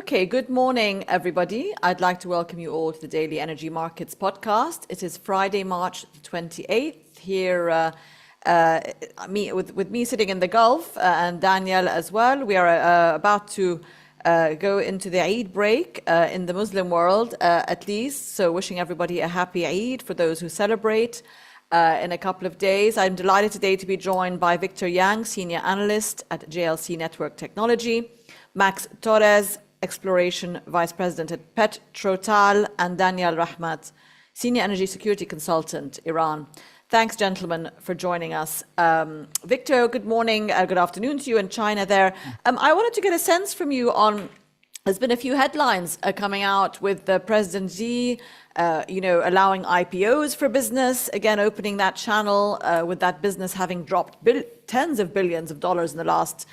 Okay, good morning, everybody. I'd like to welcome you all to the Daily Energy Markets podcast. It is Friday, March 28th. Here, with me sitting in the Gulf and Daniel as well. We are about to go into the Eid break in the Muslim world, at least. So, wishing everybody a happy Eid for those who celebrate in a couple of days. I'm delighted today to be joined by Victor Yang, Senior Analyst at JLC Network Technology, Max Torres, Exploration Vice President at PetroTal, and Daniel Rahmat, Senior Energy Security Consultant, Iran. Thanks, gentlemen, for joining us. Victor, good morning, good afternoon to you in China there. I wanted to get a sense from you on, there's been a few headlines coming out with President Xi, allowing IPOs for business, again, opening that channel with that business having dropped tens of billions of dollars in the last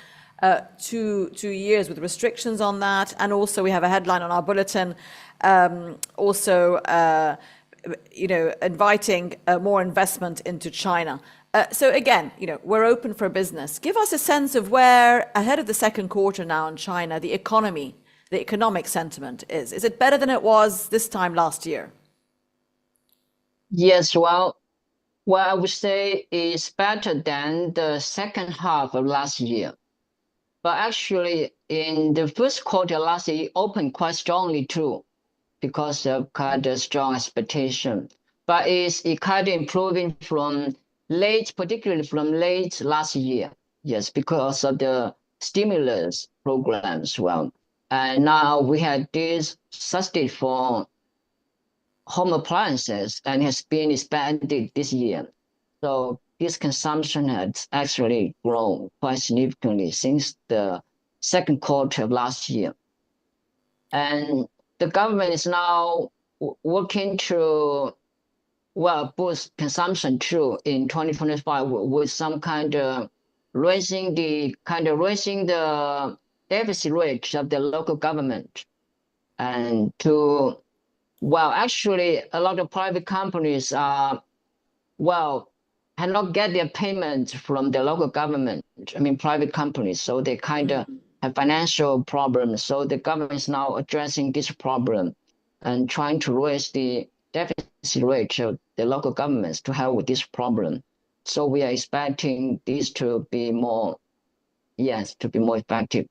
2 years with restrictions on that. And also we have a headline on our bulletin, inviting more investment into China. So again, we're open for business. Give us a sense of where, ahead of the second quarter now in China, the economic sentiment is. Is it better than it was this time last year? Yes, well, I would say it's better than the second half of last year. But actually, in the first quarter last year, it opened quite strongly too, because of kind of strong expectation. But it kind of improving particularly from late last year. Yes, because of the stimulus programs. Well, and now we had this subsidy for home appliances, and has been expanded this year. So this consumption has actually grown quite significantly since the second quarter of last year. And the government is now working to, boost consumption too in 2025 with some kind of raising the deficit rate of the local government. And actually a lot of private companies cannot get their payments from the local government. Private companies, so they kind of have financial problems. So the government is now addressing this problem and trying to raise the deficit rate of the local governments to help with this problem. So we are expecting this to be more effective.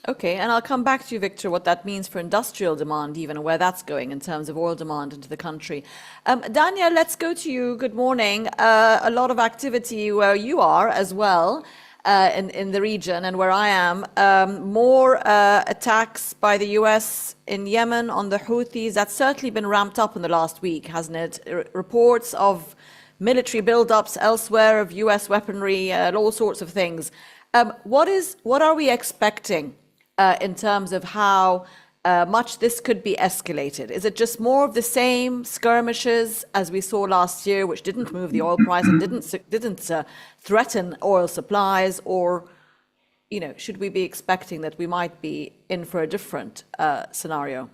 Okay, and I'll come back to you, Victor, what that means for industrial demand, even where that's going in terms of oil demand into the country. Daniel, let's go to you. Good morning. A lot of activity where you are as well in the region and where I am. More attacks by the US in Yemen on the Houthis. That's certainly been ramped up in the last week, hasn't it? Reports of military buildups elsewhere of US weaponry and all sorts of things. What are we expecting in terms of how much this could be escalated? Is it just more of the same skirmishes as we saw last year, which didn't move the oil price and didn't threaten oil supplies, or should we be expecting that we might be in for a different scenario?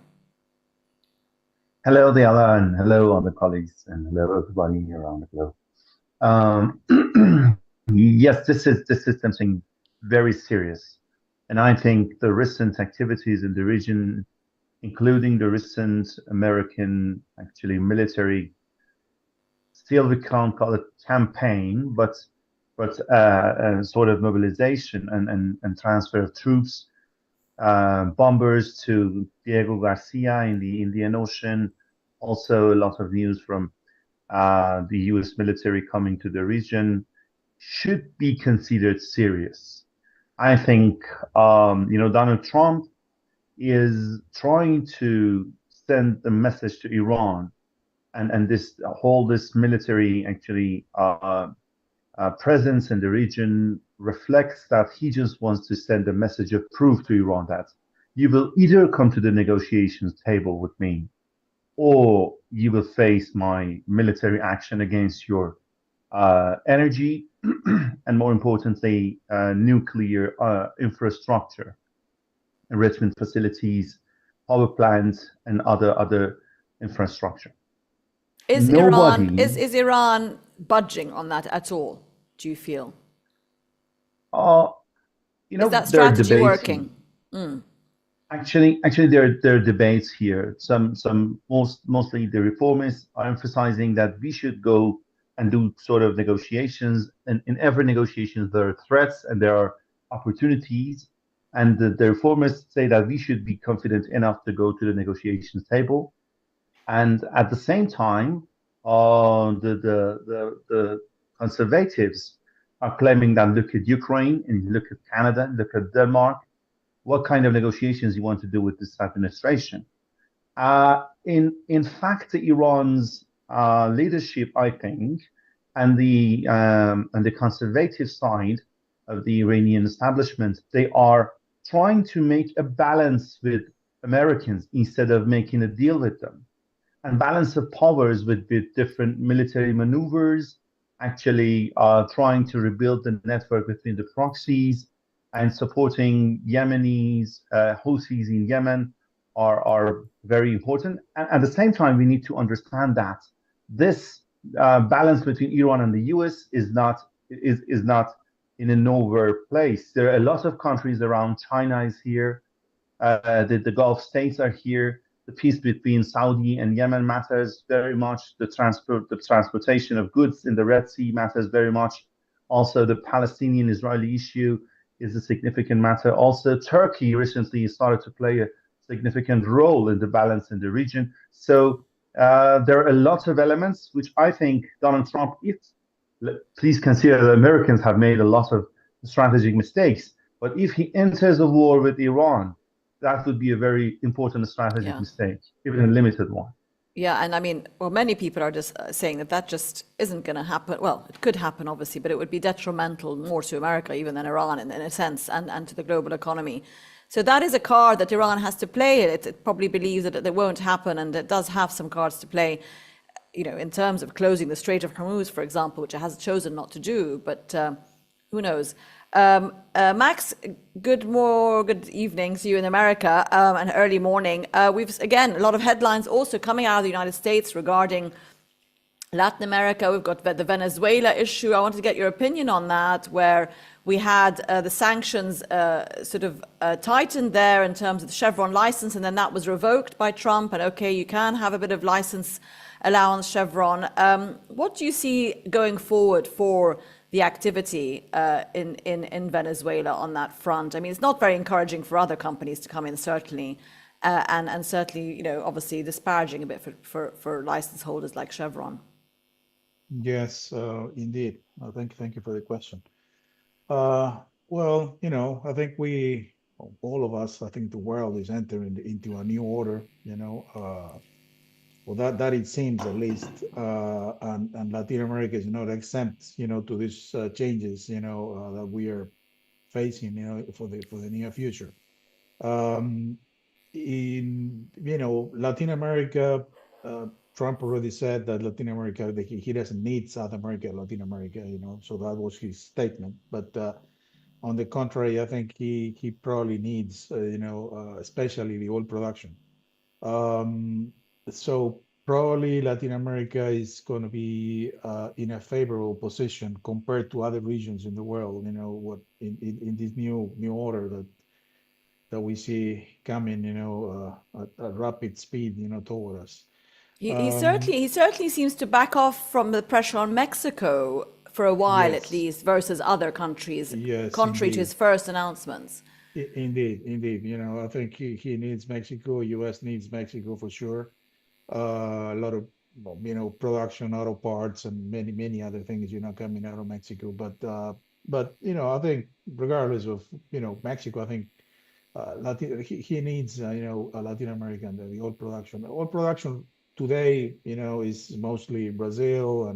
Hello, Diala, and hello, all the colleagues, and hello, everybody around the globe. Yes, this is something very serious. And I think the recent activities in the region, including the recent American, military, still we can't call it campaign, but sort of mobilization and transfer of troops, bombers to Diego Garcia in the Indian Ocean. Also, a lot of news from the US military coming to the region should be considered serious. I think, Donald Trump is trying to send a message to Iran, and this military presence in the region reflects that he just wants to send a message of proof to Iran that you will either come to the negotiations table with me, or you will face my military action against your energy and, more importantly, nuclear infrastructure, enrichment facilities, power plants, and other infrastructure. Is Iran budging on that at all, do you feel? Is that strategy working? Actually, there are debates here. Mostly the reformists are emphasizing that we should go and do sort of negotiations, and in every negotiation there are threats and there are opportunities. And the reformists say that we should be confident enough to go to the negotiations table. And at the same time, the conservatives are claiming that look at Ukraine and look at Canada, look at Denmark, what kind of negotiations you want to do with this administration. In fact, Iran's leadership, I think, and the conservative side of the Iranian establishment, they are trying to make a balance with Americans instead of making a deal with them, and balance of powers with different military maneuvers, actually trying to rebuild the network between the proxies and supporting Yemenis, Houthis in Yemen are very important. And at the same time, we need to understand that this balance between Iran and the US is not in a nowhere place. There are a lot of countries around. China is here. The Gulf states are here. The peace between Saudi and Yemen matters very much. The transportation of goods in the Red Sea matters very much. Also, the Palestinian-Israeli issue is a significant matter. Also, Turkey recently started to play a significant role in the balance in the region. So there are a lot of elements which I think Donald Trump, please consider that Americans have made a lot of strategic mistakes, but if he enters a war with Iran, that would be a very important strategic mistake, even a limited one. Yeah, and I mean, well, many people are just saying that just isn't going to happen. Well, it could happen, obviously, but it would be detrimental more to America even than Iran in a sense, and to the global economy. So that is a card that Iran has to play. It probably believes that it won't happen, and it does have some cards to play, in terms of closing the Strait of Hormuz, for example, which it has chosen not to do, but who knows? Max, good evening to you in America, and early morning. We've, again, a lot of headlines also coming out of the United States regarding Latin America. We've got the Venezuela issue. I wanted to get your opinion on that, where we had the sanctions tightened there in terms of the Chevron license, and then that was revoked by Trump. And okay, you can have a bit of license allowance, Chevron. What do you see going forward for the activity in Venezuela on that front? I mean, it's not very encouraging for other companies to come in, certainly, and certainly, obviously disparaging a bit for license holders like Chevron. Yes, indeed. Thank you for the question. Well, I think all of us, I think the world is entering into a new order, well, that it seems at least, and Latin America is not exempt, to these changes, that we are facing, for the near future. In Latin America, Trump already said that Latin America, that he doesn't need South America, Latin America, so that was his statement. But on the contrary, I think he probably needs, especially the oil production. So probably Latin America is going to be in a favorable position compared to other regions in the world. What in this new order that we see coming, at rapid speed, toward us. He certainly seems to back off from the pressure on Mexico for a while, Yes. at least, versus other countries, Yes, contrary to indeed. his first announcements. Indeed. I think he needs Mexico. U.S. needs Mexico for sure. A lot of, production, auto parts, and many other things, coming out of Mexico. But I think regardless of, Mexico, I think he needs, Latin America and the oil production. Oil production today, is mostly Brazil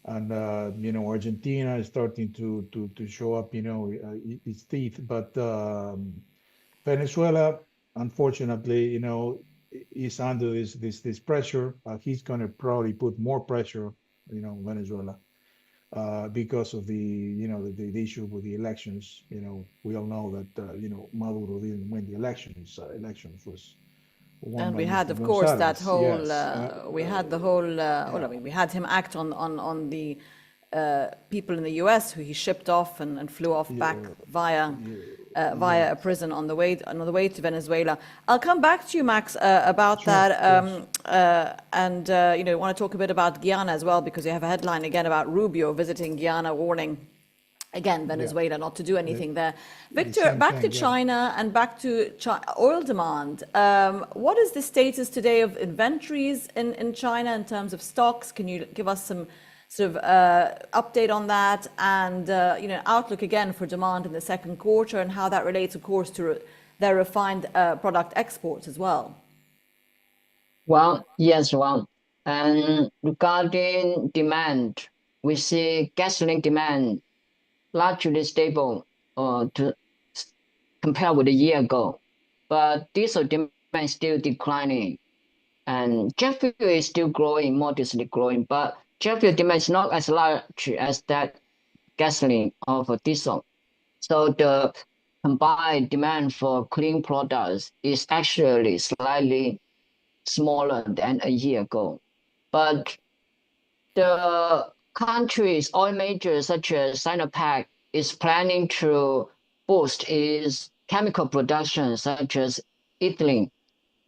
and Argentina is starting to show up, its teeth. But Venezuela, unfortunately, is under this pressure. He's going to probably put more pressure, Venezuela, because of the issue with the elections. We all know that Maduro didn't win the elections. Elections was won And by we had, Mr. of course, that Gonzalez. whole, Yes. we had the whole, well, I mean, we had him act on the people in the US who he shipped off and flew off back via via a prison on the way to Venezuela. I'll come back to you, Max, about that, and want to talk a bit about Guyana as well, because you have a headline again about Rubio visiting Guyana, warning again Venezuela not to do anything there. Victor, back to China and back to oil demand. What is the status today of inventories in China in terms of stocks? Can you give us some sort of update on that, and outlook again for demand in the second quarter, and how that relates, of course, to their refined product exports as well? Well, yes, and regarding demand, we see gasoline demand largely stable compared with a year ago, but diesel demand is still declining, and jet fuel is still growing, modestly growing, but jet fuel demand is not as large as that gasoline or for diesel. So the combined demand for clean products is actually slightly smaller than a year ago. But the country's oil majors, such as Sinopec, is planning to boost its chemical production, such as ethylene,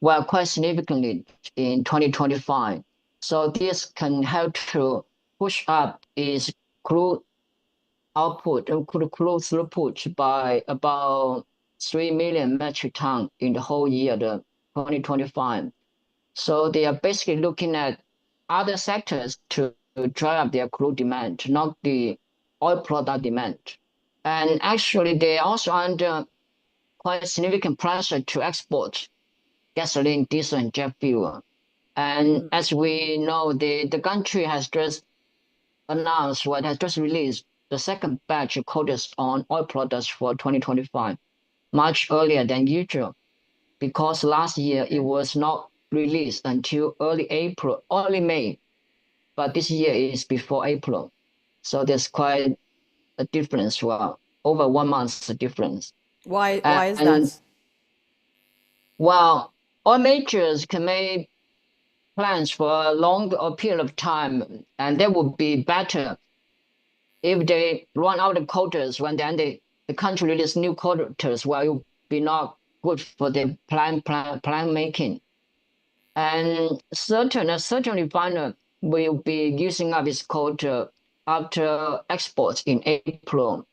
well, quite significantly in 2025. So this can help to push up its crude output, crude throughput by about 3 million metric tons in the whole year, the 2025. So they are basically looking at other sectors to drive up their crude demand, not the oil product demand. And actually, they are also under quite significant pressure to export gasoline, diesel, and jet fuel. And as we know, the country has just announced has just released the second batch of quotas on oil products for 2025, much earlier than usual, because last year it was not released until early May, but this year is before April. So there's quite a difference, over 1 month's difference. Why is that? Well, oil majors can make plans for a long period of time, and that would be better if they run out of quotas when then the country releases new quotas. Well, it would be not good for the plan making. And certain refiner will be using up its quota after exports in April.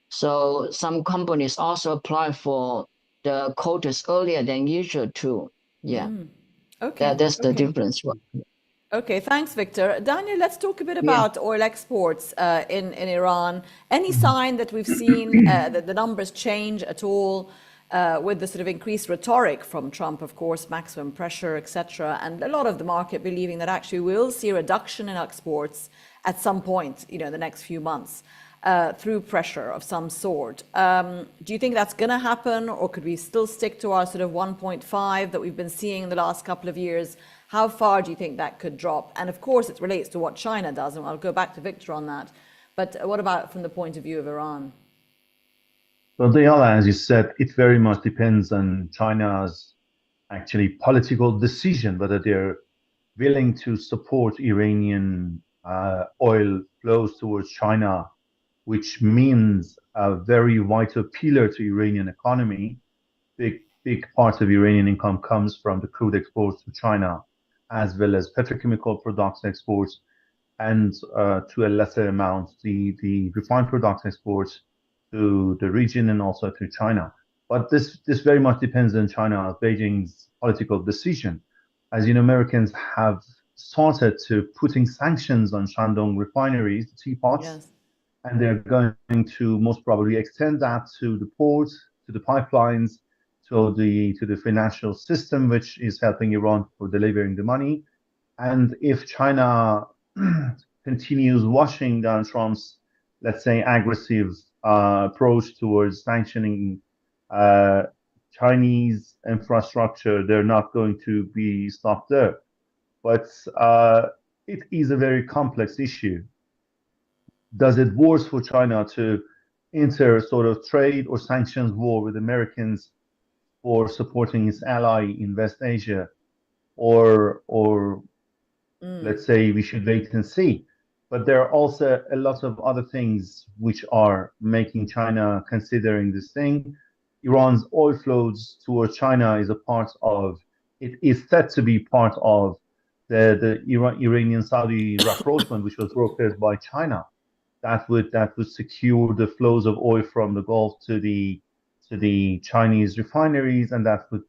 So some companies also apply for the quotas earlier than usual too. Yeah. Okay. That's the difference. Okay, thanks, Victor. Daniel, let's talk a bit about oil exports in Iran. Any sign that we've seen that the numbers change at all with the sort of increased rhetoric from Trump, of course, maximum pressure, etc., and a lot of the market believing that actually we'll see a reduction in exports at some point, in the next few months through pressure of some sort. Do you think that's going to happen, or could we still stick to our sort of 1.5 that we've been seeing in the last couple of years? How far do you think that could drop? And of course, it relates to what China does, and I'll go back to Victor on that. But what about from the point of view of Iran? Well, Dayala, as you said, it very much depends on China's actually political decision, whether they're willing to support Iranian oil flows towards China, which means a very vital pillar to Iranian economy. Big part of Iranian income comes from the crude exports to China, as well as petrochemical products exports, and to a lesser amount, the refined products exports to the region and also to China. But this very much depends on China, Beijing's political decision. As you know, Americans have started to putting sanctions on Shandong refineries, the teapots, and they're going to most probably extend that to the ports, to the pipelines, to the financial system, which is helping Iran for delivering the money. And if China continues washing down Trump's, let's say, aggressive approach towards sanctioning Chinese infrastructure, they're not going to be stopped there. But it is a very complex issue. Does it worse for China to enter a sort of trade or sanctions war with Americans for supporting its ally in West Asia, or let's say we should wait and see? But there are also a lot of other things which are making China considering this thing. Iran's oil flows towards China is a part of, it is said to be part of the Iranian-Saudi rapprochement, which was brokered by China, that would secure the flows of oil from the Gulf to the Chinese refineries, and that would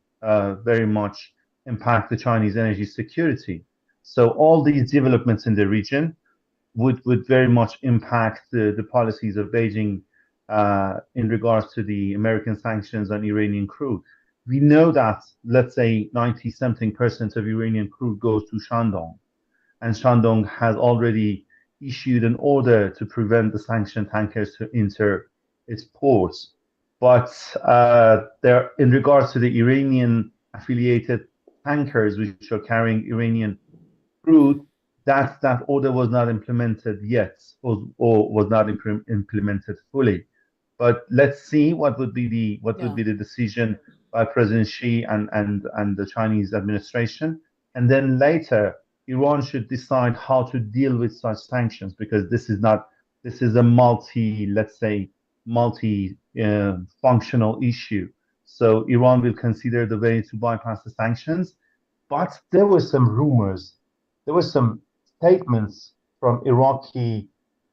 very much impact the Chinese energy security. So all these developments in the region would very much impact the policies of Beijing in regards to the American sanctions on Iranian crude. We know that, let's say, 90-something% of Iranian crude goes to Shandong, and Shandong has already issued an order to prevent the sanctioned tankers to enter its ports. But there, in regards to the Iranian affiliated tankers which are carrying Iranian crude, that order was not implemented yet, or was not implemented fully. But let's see what would be the decision by President Xi and the Chinese administration, and then later Iran should decide how to deal with such sanctions, because this is a multi functional issue. So Iran will consider the way to bypass the sanctions. But there were some rumors, there were some statements from Iraqi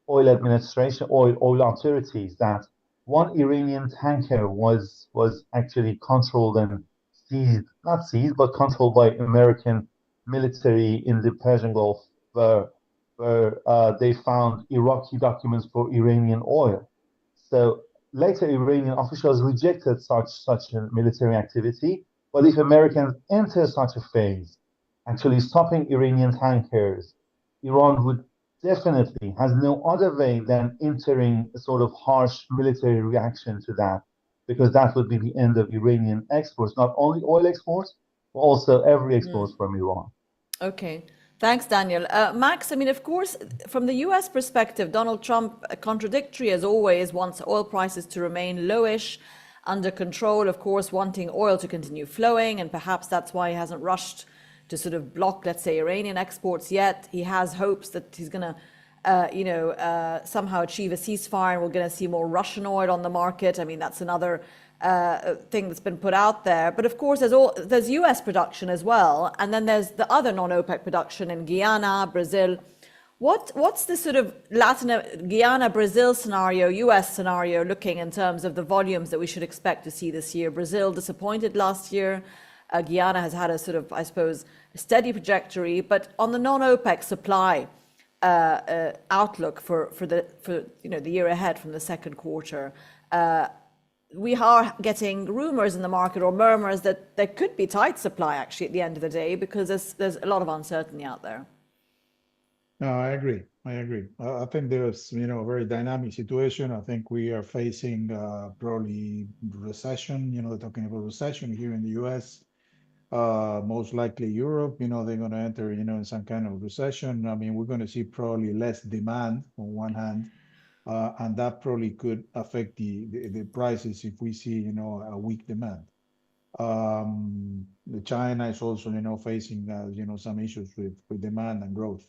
oil administration, oil authorities, that one Iranian tanker was actually controlled and seized, not seized, but controlled by American military in the Persian Gulf, where they found Iraqi documents for Iranian oil. So later Iranian officials rejected such a military activity. But if Americans enter such a phase, actually stopping Iranian tankers, Iran would definitely has no other way than entering a sort of harsh military reaction to that, because that would be the end of Iranian exports, not only oil exports, but also every export from Iran. Okay. Thanks, Daniel. Max, I mean, of course, from the US perspective, Donald Trump, contradictory as always, wants oil prices to remain lowish, under control, of course, wanting oil to continue flowing, and perhaps that's why he hasn't rushed to sort of block, let's say, Iranian exports yet. He has hopes that he's going to, somehow achieve a ceasefire, and we're going to see more Russian oil on the market. I mean, that's another thing that's been put out there. But of course, there's US production as well, and then there's the other non-OPEC production in Guyana, Brazil. What's the sort of Guyana, Brazil scenario, US scenario looking in terms of the volumes that we should expect to see this year? Brazil disappointed last year. Guyana has had a sort of, I suppose, a steady trajectory, but on the non-OPEC supply outlook for the year ahead from the second quarter, we are getting rumors in the market, or murmurs, that there could be tight supply actually at the end of the day, because there's a lot of uncertainty out there. No, I agree. I think there's, a very dynamic situation. I think we are facing probably recession, talking about recession here in the US, most likely Europe, they're going to enter, in some kind of recession. I mean, we're going to see probably less demand on one hand, and that probably could affect the prices if we see, a weak demand. China is also, facing, some issues with demand and growth.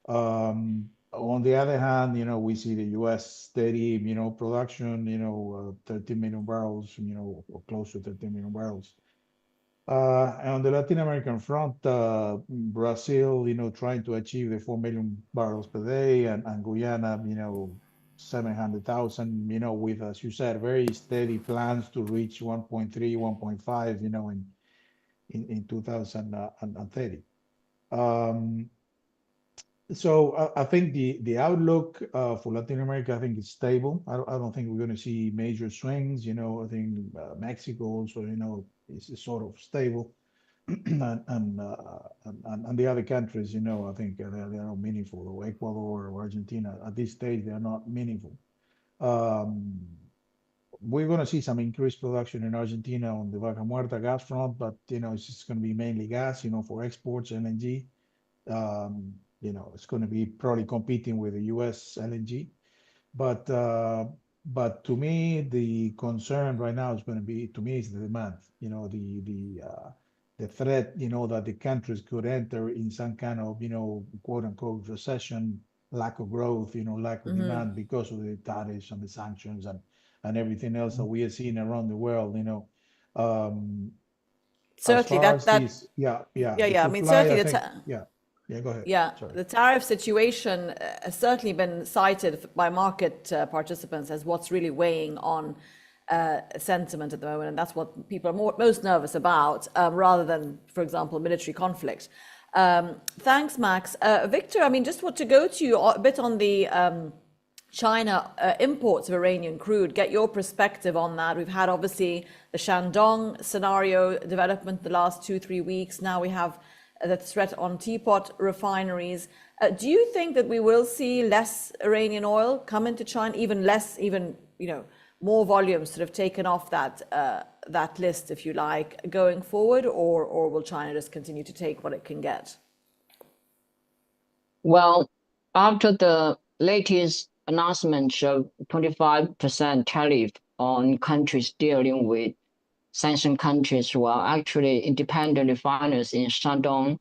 On the other hand, we see the US steady, production, 13 million barrels, or close to 13 million barrels. And on the Latin American front, Brazil, trying to achieve the 4 million barrels per day, and Guyana, 700,000, with, as you said, very steady plans to reach 1.3, 1.5, in 2030. So I think the outlook for Latin America, I think, is stable. I don't think we're going to see major swings. I think Mexico also, is sort of stable, and the other countries, I think they're not meaningful. Or Ecuador or Argentina, at this stage, they are not meaningful. We're going to see some increased production in Argentina on the Vaca Muerta gas front, but it's just going to be mainly gas, for exports, LNG. It's going to be probably competing with the US LNG. But to me, the concern right now is going to be, is the demand. The threat, that the countries could enter in some kind of, quote unquote recession, lack of growth, lack of demand because of the tariffs and the sanctions and and everything else that we are seeing around the world, as Certainly, far as that these, yeah, the yeah. I mean, supply, certainly I the think, go ahead. yeah, Sorry. the tariff situation has certainly been cited by market participants as what's really weighing on sentiment at the moment, and that's what people are most nervous about, rather than, for example, military conflict. Thanks, Max. Victor, I mean, just want to go to you a bit on the China imports of Iranian crude, get your perspective on that. We've had obviously the Shandong scenario development the last 2-3 weeks. Now we have the threat on teapot refineries. Do you think that we will see less Iranian oil come into China, even less, more volumes sort of taken off that list, if you like, going forward, or will China just continue to take what it can get? Well, after the latest announcement of 25% tariff on countries dealing with sanctioned countries, well, actually independent refiners in Shandong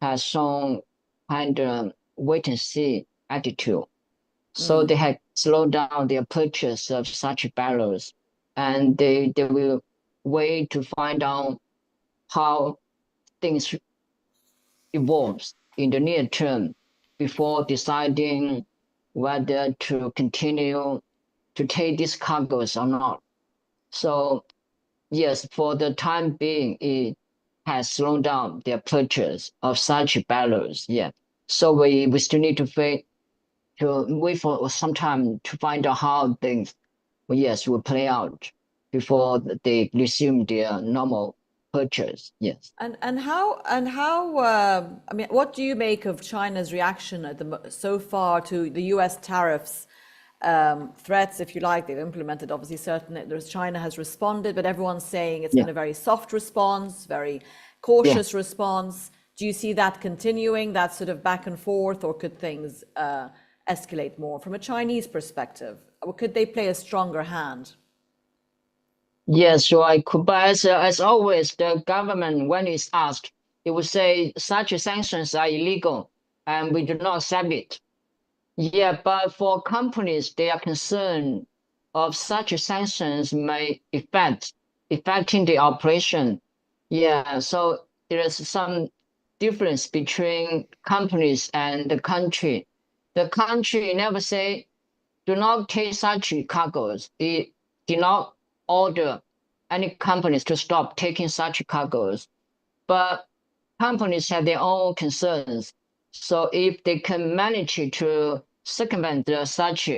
has shown kind of wait and see attitude. So they had slowed down their purchase of such barrels, and they will wait to find out how things evolves in the near term before deciding whether to continue to take these cargoes or not. So yes, for the time being, it has slowed down their purchase of such barrels. Yeah. So we still need to wait for some time to find out how things, will play out before they resume their normal purchase. Yes. And how I mean, what do you make of China's reaction so far to the U.S. tariffs, threats, if you like? They've implemented, obviously, China has responded, but everyone's saying it's been a very soft response, very cautious response. Do you see that continuing, that sort of back and forth, or could things escalate more from a Chinese perspective? Or could they play a stronger hand? Yes, so I could, but as always, the government, when it's asked, it will say such sanctions are illegal and we do not accept it. Yeah, but for companies, they are concerned of such sanctions may affecting the operation. Yeah, so there is some difference between companies and the country. The country never say, do not take such cargoes. It did not order any companies to stop taking such cargoes. But companies have their own concerns. So if they can manage to circumvent such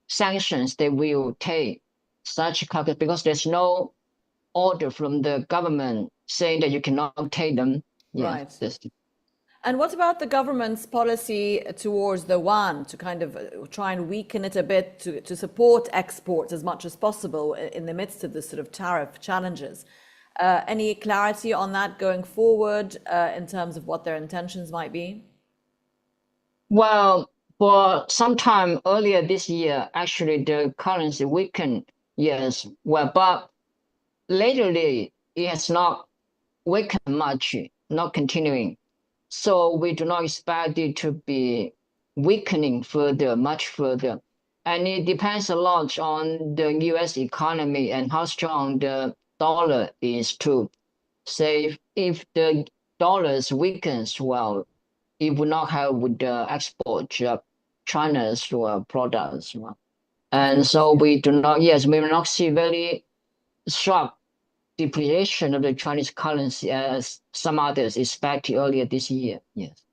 sanctions, they will take such cargoes because there's no order from the government saying that you cannot take them. Right. Yes. And what about the government's policy towards the yuan to kind of try and weaken it a bit to support exports as much as possible in the midst of this sort of tariff challenges? Any clarity on that going forward in terms of what their intentions might be? Well, for some time earlier this year, actually the currency weakened, yes. Well, but lately it has not weakened much, not continuing. So we do not expect it to be weakening much further. And it depends a lot on the US economy and how strong the dollar is too. Say if the dollar weakens, well, it would not help with the export of China's products. And so we will not see very sharp depreciation of the Chinese currency as some others expected earlier this year. Yes.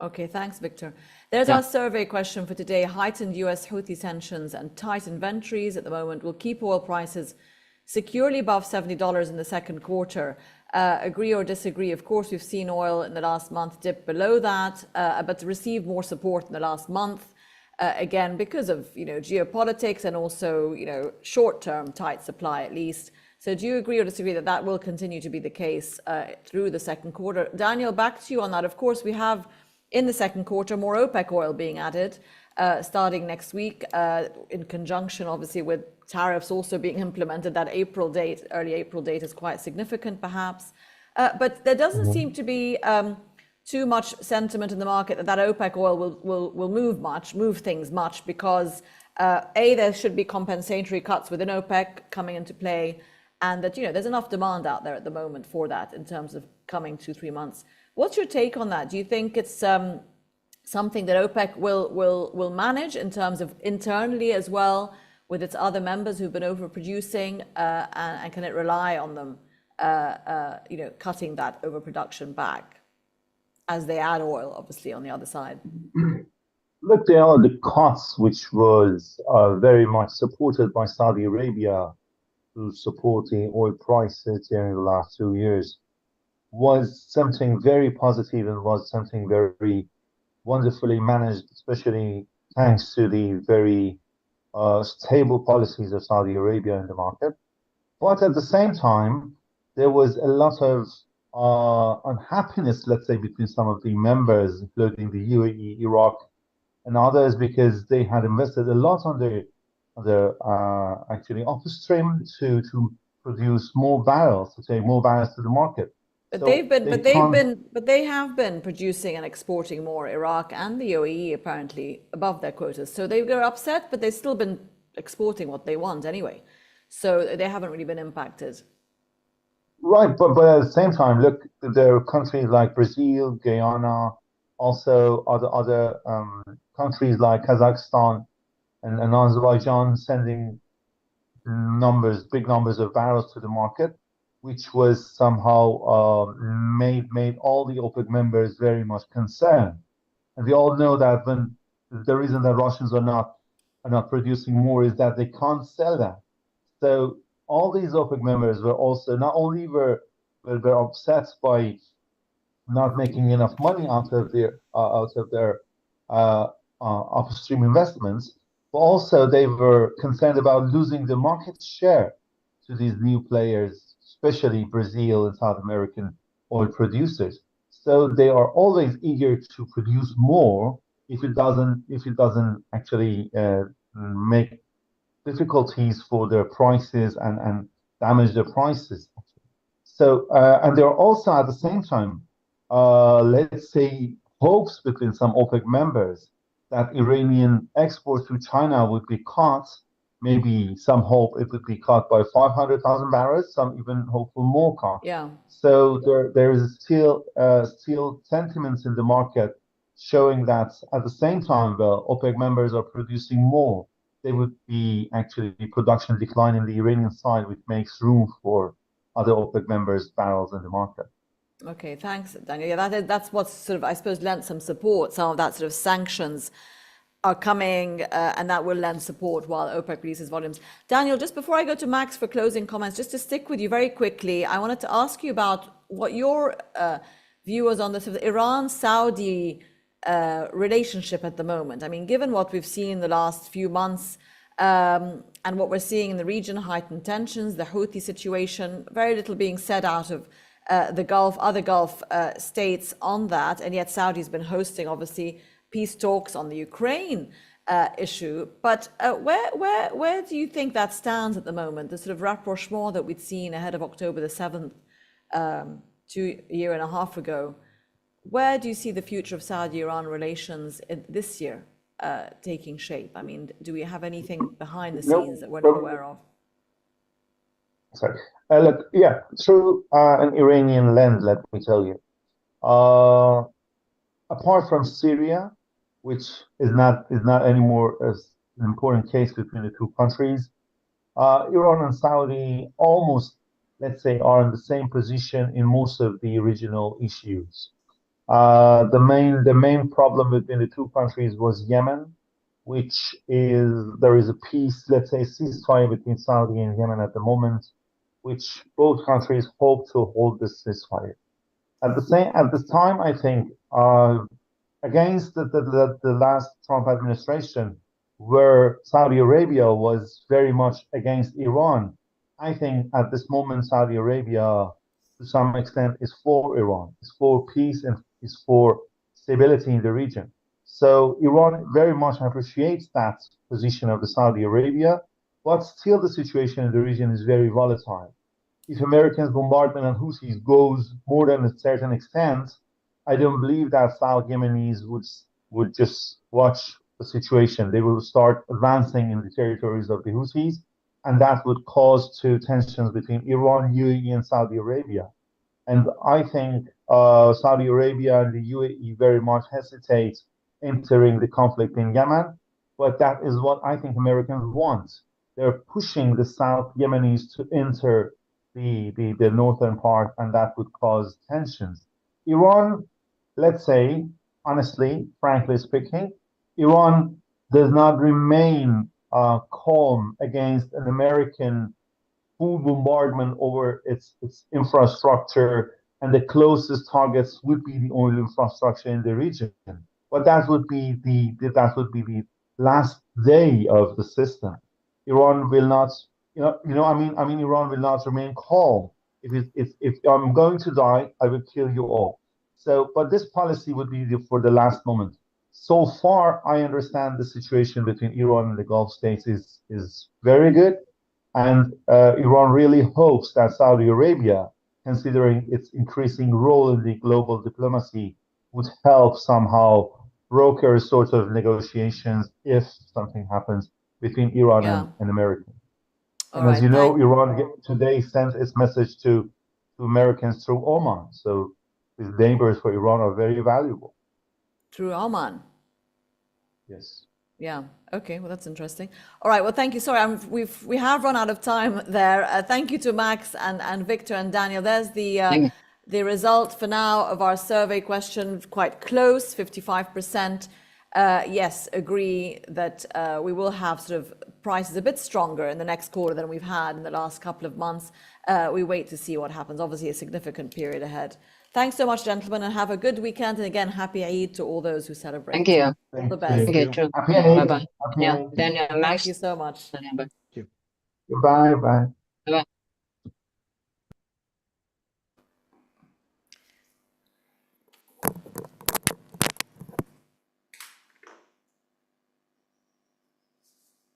Okay, thanks, Victor. There's our survey question for today. Heightened US Houthi tensions and tight inventories at the moment will keep oil prices securely above $70 in the second quarter. Agree or disagree? Of course, we've seen oil in the last month dip below that, but receive more support in the last month, again, because of, geopolitics and also, short-term tight supply at least. So do you agree or disagree that that will continue to be the case through the second quarter? Daniel, back to you on that. Of course, we have in the second quarter more OPEC oil being added starting next week in conjunction, obviously, with tariffs also being implemented. That early April date is quite significant, perhaps. But there doesn't seem to be too much sentiment in the market that OPEC oil will move things much, because there should be compensatory cuts within OPEC coming into play, and that there's enough demand out there at the moment for that in terms of coming 2-3 months. What's your take on that? Do you think it's something that OPEC will manage in terms of internally as well with its other members who've been overproducing, and can it rely on them cutting that overproduction back as they add oil, obviously, on the other side? Look, there are the cuts, which was very much supported by Saudi Arabia to support the oil prices during the last 2 years, was something very positive and was something very wonderfully managed, especially thanks to the very stable policies of Saudi Arabia in the market. But at the same time, there was a lot of unhappiness, let's say, between some of the members, including the UAE, Iraq, and others, because they had invested a lot on the actually upstream to produce more barrels, to take more barrels to the market. But So they have been producing and exporting more, Iraq and the UAE, apparently above their quotas. So they were upset, but they've still been exporting what they want anyway. So they haven't really been impacted. Right, but at the same time, look, there are countries like Brazil, Guyana, also other countries like Kazakhstan and Azerbaijan sending big numbers of barrels to the market, which was somehow made all the OPEC members very much concerned. And we all know that when the reason that Russians are not producing more is that they can't sell that. So all these OPEC members were also not only were upset by not making enough money out of their upstream investments, but also they were concerned about losing the market share to these new players, especially Brazil and South American oil producers. So they are always eager to produce more if it doesn't actually make difficulties for their prices and damage their prices. So and there are also at the same time, let's say, hopes between some OPEC members that Iranian exports to China would be cut. Maybe some hope it would be cut by 500,000 barrels, some even hope for more cut. Yeah. So there is still sentiments in the market showing that at the same time, the OPEC members are producing more. There would be actually production decline in the Iranian side, which makes room for other OPEC members' barrels in the market. Okay, thanks, Daniel. Yeah, that's what's sort of, I suppose, lent some support. Some of that sort of sanctions are coming, and that will lend support while OPEC releases volumes. Daniel, just before I go to Max for closing comments, just to stick with you very quickly, I wanted to ask you about what your view was on the sort of Iran-Saudi relationship at the moment. I mean, given what we've seen in the last few months, and what we're seeing in the region, heightened tensions, the Houthi situation, very little being said out of the Gulf, other Gulf states on that, and yet Saudi's been hosting, obviously, peace talks on the Ukraine issue. But where do you think that stands at the moment? The sort of rapprochement that we'd seen ahead of October the 7th, a year and a half ago. Where do you see the future of Saudi-Iran relations this year taking shape? I mean, do we have anything behind the scenes that we're not aware of? Sorry. Look, yeah, through an Iranian lens, let me tell you. Apart from Syria, which is not anymore as an important case between the two countries, Iran and Saudi almost, let's say, are in the same position in most of the regional issues. The main problem between the two countries was Yemen, which there is a peace, let's say, ceasefire between Saudi and Yemen at the moment, which both countries hope to hold this ceasefire. At the time, I think, against the last Trump administration, where Saudi Arabia was very much against Iran, I think at this moment Saudi Arabia, to some extent, is for Iran, is for peace, and is for stability in the region. So Iran very much appreciates that position of the Saudi Arabia, but still the situation in the region is very volatile. If Americans' bombardment on Houthis goes more than a certain extent, I don't believe that South Yemenis would just watch the situation. They will start advancing in the territories of the Houthis, and that would cause tensions between Iran, UAE, and Saudi Arabia. And I think Saudi Arabia and the UAE very much hesitate entering the conflict in Yemen, but that is what I think Americans want. They're pushing the South Yemenis to enter the northern part, and that would cause tensions. Iran, let's say, honestly, frankly speaking, Iran does not remain calm against an American full bombardment over its infrastructure, and the closest targets would be the oil infrastructure in the region. But that would be the last day of the system. Iran will not, Iran will not remain calm. If I'm going to die, I will kill you all. So, but this policy would be for the last moment. So far, I understand the situation between Iran and the Gulf states is very good. And Iran really hopes that Saudi Arabia, considering its increasing role in the global diplomacy, would help somehow broker sort of negotiations if something happens between Iran and America. And as you know, Iran today sent its message to Americans through Oman. So its neighbors for Iran are very valuable. Through Oman? Yes. Yeah. Okay. Well, that's interesting. All right. Well, thank you. Sorry, we have run out of time there. Thank you to Max and Victor and Daniel. There's the result for now of our survey question. Quite close. 55%. Yes, agree that we will have sort of prices a bit stronger in the next quarter than we've had in the last couple of months. We wait to see what happens. Obviously, a significant period ahead. Thanks so much, gentlemen, and have a good weekend. And again, happy Eid to all those who celebrate. Thank you. All the best. Okay, true. Happy Eid. Bye-bye. Yeah, Daniel, Max. Thank you so much. Bye. Bye. Bye. Bye.